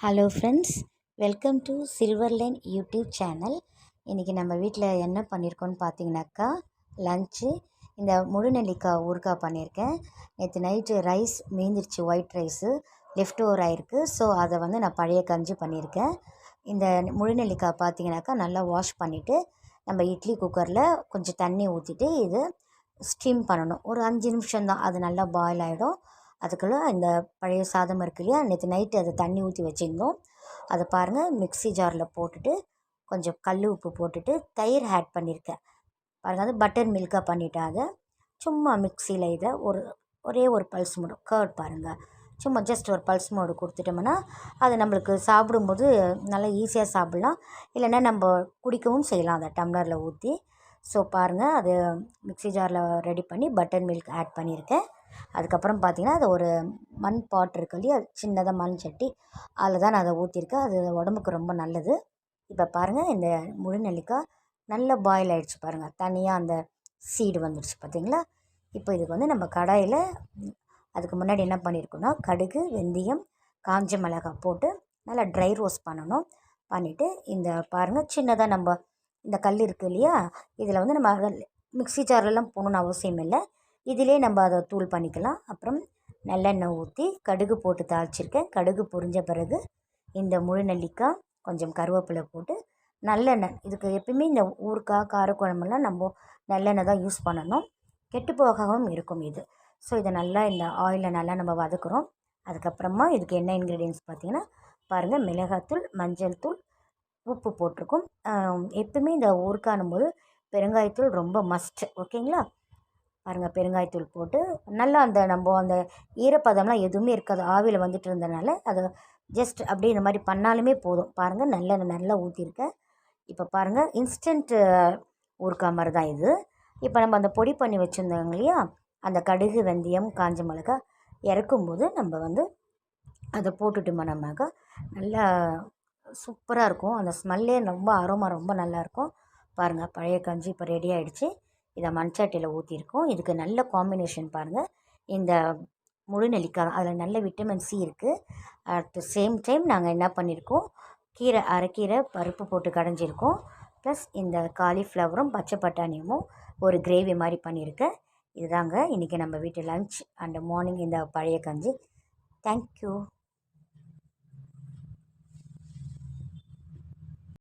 Hello friends, welcome to silver line YouTube channel. இன்றைக்கி நம்ம வீட்டில் என்ன பண்ணியிருக்கோன்னு பார்த்தீங்கன்னாக்கா லன்ச்சு. இந்த முழுநெல்லிக்காய் ஊறுகாய் பண்ணியிருக்கேன். நேற்று நைட்டு ரைஸ் மீந்துருச்சு, ஒயிட் ரைஸு லெஃப்ட் ஓவர் ஆகிருக்கு. ஸோ அதை நான் பழைய கஞ்சி பண்ணியிருக்கேன். இந்த முழுநெல்லிக்காய் பார்த்தீங்கன்னாக்கா நல்லா வாஷ் பண்ணிவிட்டு நம்ம இட்லி குக்கரில் கொஞ்சம் தண்ணி ஊற்றிட்டு இது ஸ்டீம் பண்ணணும். ஒரு 5 நிமிஷம் தான், அது நல்லா பாயில் ஆகிடும். அதுக்குள்ளே இந்த பழைய சாதம் இருக்கு இல்லையா, நேற்று நைட்டு அதை தண்ணி ஊற்றி வச்சுருந்தோம். அதை பாருங்கள், மிக்ஸி ஜாரில் போட்டுட்டு கொஞ்சம் கல் உப்பு போட்டுட்டு தயிர் ஆட் பண்ணியிருக்கேன். பாருங்கள், அது பட்டர் மில்காக பண்ணிவிட்டேன். அதை சும்மா மிக்ஸியில் இதை ஒரே ஒரு பல்ஸ் மோடு கர்ட் பாருங்கள், சும்மா ஜஸ்ட் ஒரு பல்ஸ் மோடு கொடுத்துட்டோம்னா அது நம்மளுக்கு சாப்பிடும்போது நல்லா ஈஸியாக சாப்பிட்லாம். இல்லைன்னா நம்ம குடிக்கவும் செய்யலாம் அதை டம்ளரில் ஊற்றி. ஸோ பாருங்கள், அது மிக்ஸி ஜாரில் ரெடி பண்ணி பட்டர் மில்க் ஆட் பண்ணியிருக்கேன். அதுக்கப்புறம் பார்த்திங்கன்னா அது ஒரு மண் பாட் இருக்கு இல்லையா, சின்னதாக மண் சட்டி, அதில் தான் நான் அதை ஊற்றிருக்கேன். அது உடம்புக்கு ரொம்ப நல்லது. இப்போ பாருங்கள், இந்த முழுநெல்லிக்காய் நல்லா பாயில் ஆகிடுச்சு பாருங்கள், தனியாக அந்த சீடு வந்துடுச்சு பார்த்திங்களா. இப்போ இதுக்கு நம்ம கடாயில் அதுக்கு முன்னாடி என்ன பண்ணியிருக்கோன்னா கடுகு, வெந்தயம், காஞ்ச மிளகாய் போட்டு நல்லா ட்ரை ரோஸ்ட் பண்ணணும். பண்ணிவிட்டு இந்த பாருங்கள், சின்னதாக நம்ம இந்த கல் இருக்குது இல்லையா, இதில் நம்ம அதை மிக்ஸி ஜார்லலாம் போகணுன்னு அவசியம் இல்லை. இதிலே நம்ம அதை தூள் பண்ணிக்கலாம். அப்புறம் நல்லெண்ணெய் ஊற்றி கடுகு போட்டு தாளிச்சிருக்கேன். கடுகு பொரிஞ்ச பிறகு இந்த முழுநெல்லிக்காய், கொஞ்சம் கருவேப்பிலை போட்டு நல்லெண்ணெய். இதுக்கு எப்பயுமே இந்த ஊறுகாய் காரக்குழம்புலாம் நம்ம நல்லெண்ணெய் தான் யூஸ் பண்ணணும், கெட்டு போகாமல் இருக்கும் இது. ஸோ இதை நல்லா இந்த ஆயிலில் நல்லா நம்ம வதக்குறோம். அதுக்கப்புறமா இதுக்கு என்ன இன்க்ரீடியன்ஸ் பார்த்திங்கன்னா பாருங்கள், மிளகாத்தூள், மஞ்சள் தூள், உப்பு போட்டிருக்கும். எப்பவுமே இந்த ஊறுகாணும் போது பெருங்காயத்தூள் ரொம்ப மஸ்ட்டு, ஓகேங்களா. பாருங்கள், பெருங்காயத்தூள் போட்டு நல்லா அந்த ஈரப்பதம்லாம் எதுவுமே இருக்காது, ஆவியில் வந்துட்டு இருந்தனால அதை ஜஸ்ட் அப்படியே இந்த மாதிரி பண்ணாலுமே போதும். பாருங்கள், நல்லா ஊற்றிருக்கேன். இப்போ பாருங்கள், இன்ஸ்டன்ட்டு ஊறுகாய் மாதிரி தான் இது. இப்போ நம்ம அந்த பொடி பண்ணி வச்சுருந்தோங்க இல்லையா, அந்த கடுகு, வெந்தயம், காஞ்ச மிளகாய் இறக்கும்போது நம்ம அதை போட்டுட்டோம்னாக்கா நல்லா சூப்பராக இருக்கும். அந்த ஸ்மெல்லே ரொம்ப அரோமா ரொம்ப நல்லாயிருக்கும். பாருங்கள், பழைய கஞ்சி இப்போ ரெடி ஆகிடுச்சு. இதை மண்சட்டியில் ஊற்றிருக்கோம். இதுக்கு நல்ல காம்பினேஷன் பாருங்கள், இந்த முழுநெல்லிக்காய், அதில் நல்ல விட்டமின் சி இருக்குது. அட் த சேம் டைம் நாங்கள் என்ன பண்ணியிருக்கோம், கீரை, அரைக்கீரை பருப்பு போட்டு கடைஞ்சிருக்கோம். ப்ளஸ் இந்த காலிஃப்ளவரும் பச்சை பட்டாணியும் ஒரு கிரேவி மாதிரி பண்ணியிருக்கேன். இதுதாங்க இன்றைக்கி நம்ம வீட்டு லன்ச் அண்ட் மார்னிங் இந்த பழைய கஞ்சி. தேங்க்யூ.